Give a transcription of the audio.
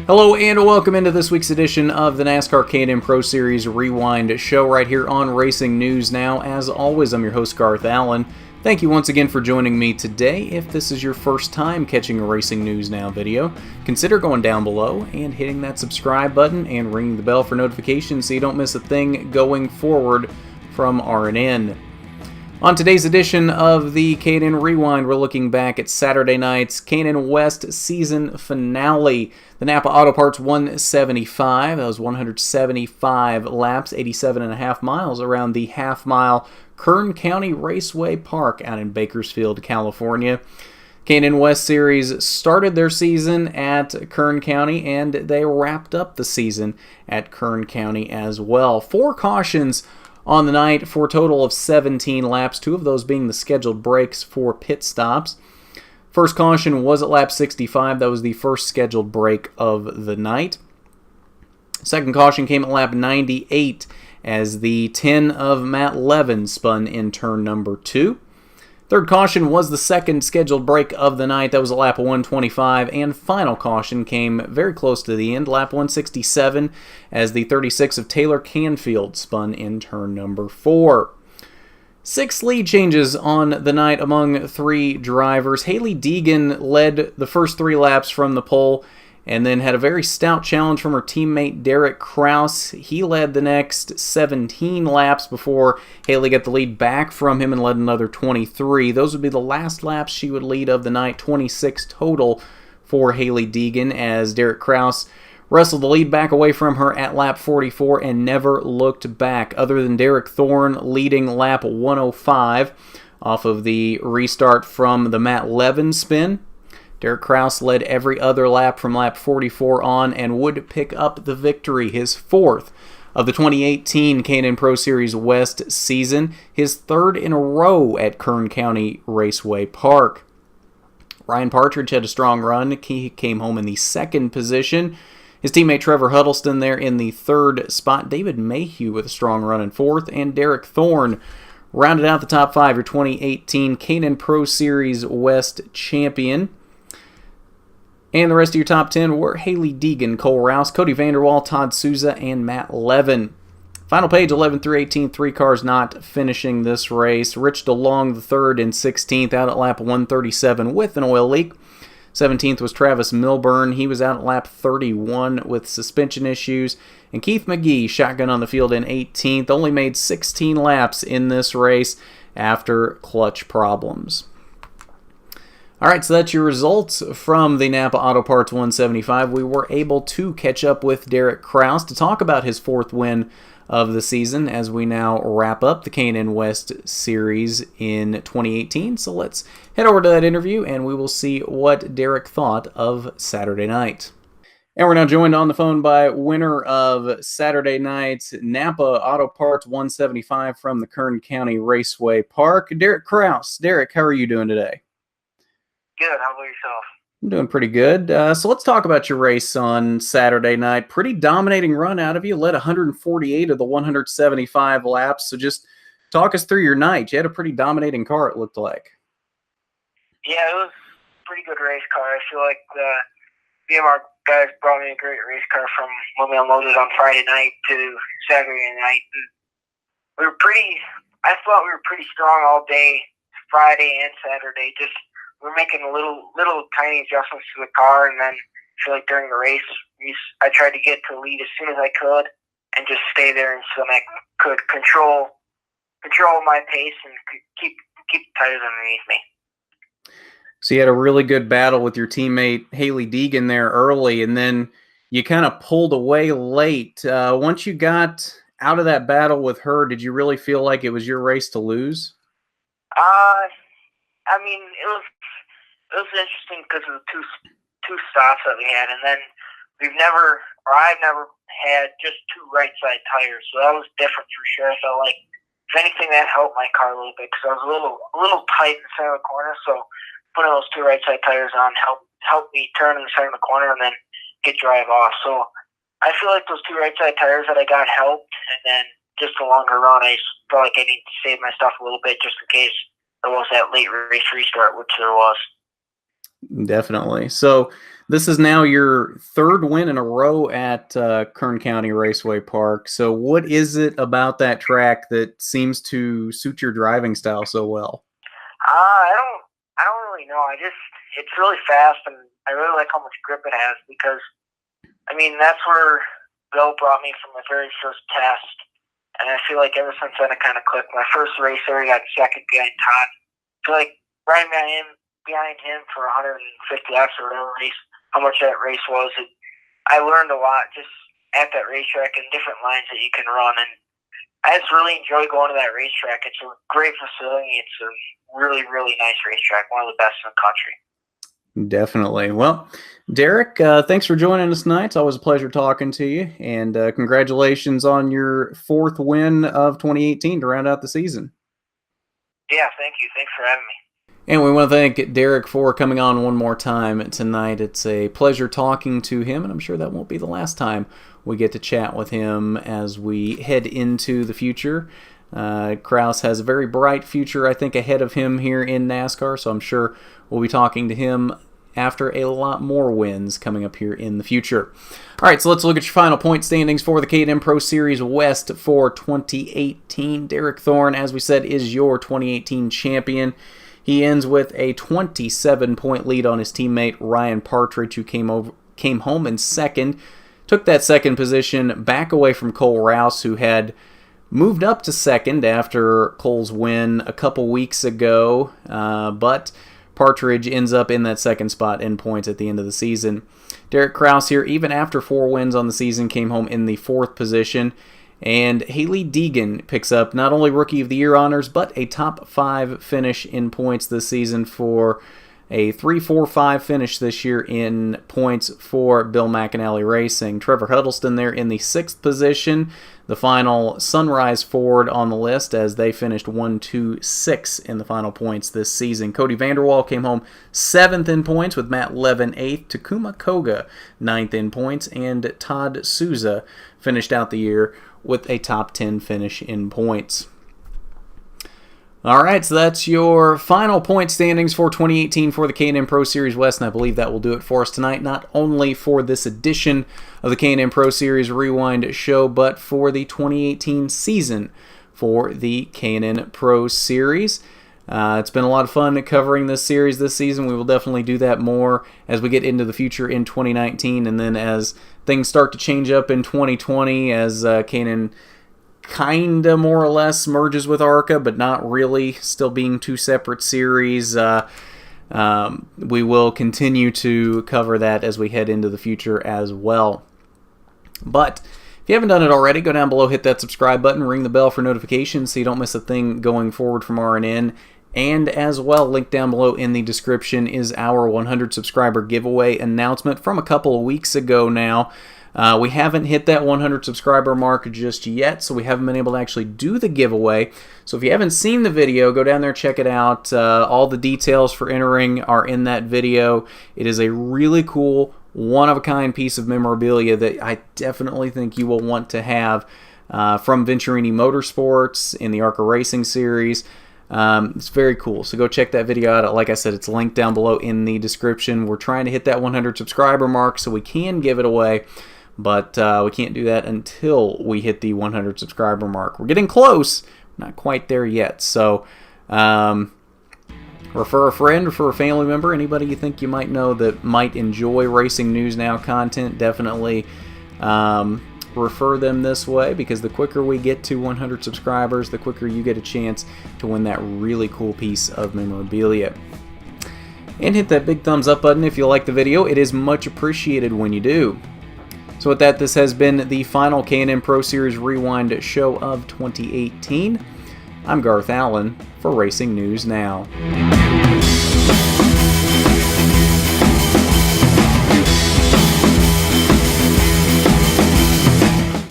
Hello and welcome into this week's edition of the NASCAR K&N Pro Series Rewind show right here on Racing News Now. As always, I'm your host Garth Allen. Thank you once again for joining me today. If this is your first time catching a Racing News Now video, consider going down below and hitting that subscribe button and ringing the bell for notifications so you don't miss a thing going forward from RNN. On today's edition of the K&N Rewind, we're looking back at Saturday night's K&N West season finale. The Napa Auto Parts 175, that was 175 laps, 87.5 miles around the half-mile Kern County Raceway Park out in Bakersfield, California. K&N West Series started their season at Kern County, and they wrapped up the season at Kern County as well. 4 cautions on the night for a total of 17 laps, 2 of those being the scheduled breaks for pit stops. First caution was at lap 65. That was the first scheduled break of the night. Second caution came at lap 98 as the 10 of Matt Levin spun in turn number 2. Third caution was the second scheduled break of the night. That was at lap 125. And final caution came very close to the end, lap 167, as the 36 of Taylor Canfield spun in turn number 4. 6 lead changes on the night among 3 drivers. Hailie Deegan led the first 3 laps from the pole and then had a very stout challenge from her teammate Derek Kraus. He led the next 17 laps before Hailie got the lead back from him and led another 23. Those would be the last laps she would lead of the night, 26 total for Hailie Deegan, as Derek Kraus wrestled the lead back away from her at lap 44 and never looked back, other than Derek Thorne leading lap 105 off of the restart from the Matt Levin spin. Derek Kraus led every other lap from lap 44 on and would pick up the victory, his 4th of the 2018 K&N Pro Series West season, his 3rd in a row at Kern County Raceway Park. Ryan Partridge had a strong run. He came home in the 2nd position. His teammate Trevor Huddleston there in the 3rd spot. David Mayhew with a strong run in 4th, and Derek Thorne rounded out the top 5, your 2018 K&N Pro Series West champion. And the rest of your top 10 were Hailie Deegan, Cole Rouse, Cody Vanderwall, Todd Souza, and Matt Levin. Final page, 11 through 18, 3 cars not finishing this race. Rich DeLong, the 3rd and 16th, out at lap 137 with an oil leak. 17th was Travis Milburn. He was out at lap 31 with suspension issues. And Keith McGee, shotgun on the field in 18th, only made 16 laps in this race after clutch problems. All right, so that's your results from the Napa Auto Parts 175. We were able to catch up with Derek Kraus to talk about his 4th win of the season as we now wrap up the K&N West Series in 2018. So let's head over to that interview and we will see what Derek thought of Saturday night. And we're now joined on the phone by winner of Saturday night's Napa Auto Parts 175 from the Kern County Raceway Park, Derek Kraus. Derek, how are you doing today? Good. How about yourself? I'm doing pretty good. So let's talk about your race on Saturday night. Pretty dominating run out of you. Led 148 of the 175 laps. So just talk us through your night. You had a pretty dominating car, it looked like. Yeah, it was a pretty good race car. I feel like the BMR guys brought me a great race car from when we unloaded on Friday night to Saturday night. And I thought we were pretty strong all day, Friday and Saturday. Just we're making little tiny adjustments to the car, and then I feel like during the race, I tried to get to the lead as soon as I could, and just stay there, and so I could control my pace and keep the tires underneath me. So you had a really good battle with your teammate Hailie Deegan there early, and then you kind of pulled away late. Once you got out of that battle with her, did you really feel like it was your race to lose? I mean, it was interesting because of the two stops that we had, and then I've never had just 2 right side tires, so that was different for sure. I felt like if anything that helped my car a little bit because I was a little tight in the center of the corner, so putting those 2 right side tires on helped me turn in the center of the corner and then get drive off. So I feel like those 2 right side tires that I got helped, and then just a longer run, I felt like I need to save my stuff a little bit just in case there was that late race restart, which there was. Definitely. So This is now your third win in a row at Kern County Raceway Park. So what is it about that track that seems to suit your driving style so well? I don't really know. It's really fast, and I really like how much grip it has because, I mean, that's where Bill brought me from my very first test. And I feel like ever since then it kind of clicked. My first race there, I got second behind Todd. I feel like riding behind him for 150 laps or whatever race, how much that race was. I learned a lot just at that racetrack and different lines that you can run. And I just really enjoy going to that racetrack. It's a great facility. It's a really, really nice racetrack, one of the best in the country. Definitely. Well, Derek, thanks for joining us tonight. It's always a pleasure talking to you, and congratulations on your fourth win of 2018 to round out the season. Yeah, thank you. Thanks for having me. And we want to thank Derek for coming on one more time tonight. It's a pleasure talking to him, and I'm sure that won't be the last time we get to chat with him as we head into the future. Kraus has a very bright future, I think, ahead of him here in NASCAR, so I'm sure we'll be talking to him after a lot more wins coming up here in the future. All right, so let's look at your final point standings for the K&N Pro Series West for 2018. Derek Thorne, as we said, is your 2018 champion. He ends with a 27-point lead on his teammate Ryan Partridge, who came home in second. Took that second position back away from Cole Rouse, who had moved up to second after Cole's win a couple weeks ago, but Partridge ends up in that second spot in points at the end of the season. Derek Kraus here, even after 4 wins on the season, came home in the 4th position. And Haley Deegan picks up not only Rookie of the Year honors, but a top 5 finish in points this season for a 3-4-5 finish this year in points for Bill McAnally Racing. Trevor Huddleston there in the 6th position, the final Sunrise Ford on the list as they finished 1-2-6 in the final points this season. Cody Vanderwall came home 7th in points with Matt Levin 8th, Takuma Koga 9th in points, and Todd Souza finished out the year with a top 10 finish in points. All right, so that's your final point standings for 2018 for the K&N Pro Series West, and I believe that will do it for us tonight, not only for this edition of the K&N Pro Series Rewind show, but for the 2018 season for the K&N Pro Series. It's been a lot of fun covering this series this season. We will definitely do that more as we get into the future in 2019, and then as things start to change up in 2020, as K&N kinda more or less merges with ARCA, but not really, still being 2 separate series. We will continue to cover that as we head into the future as well. But if you haven't done it already, go down below, hit that subscribe button, ring the bell for notifications so you don't miss a thing going forward from RNN. And as well, linked down below in the description is our 100 subscriber giveaway announcement from a couple of weeks ago now. We haven't hit that 100 subscriber mark just yet, so we haven't been able to actually do the giveaway. So if you haven't seen the video, go down there, check it out. All the details for entering are in that video. It is a really cool, one-of-a-kind piece of memorabilia that I definitely think you will want to have from Venturini Motorsports in the ARCA Racing Series. It's very cool, so go check that video out. Like I said, it's linked down below in the description. We're trying to hit that 100 subscriber mark so we can give it away, but we can't do that until we hit the 100 subscriber mark. We're getting close, not quite there yet. So refer a friend, refer a family member, anybody you think you might know that might enjoy Racing News Now content. Definitely refer them this way, because the quicker we get to 100 subscribers, the quicker you get a chance to win that really cool piece of memorabilia. And hit that big thumbs up button if you like the video. It is much appreciated when you do. So with that, this has been the final K&N Pro Series Rewind show of 2018. I'm Garth Allen for Racing News Now.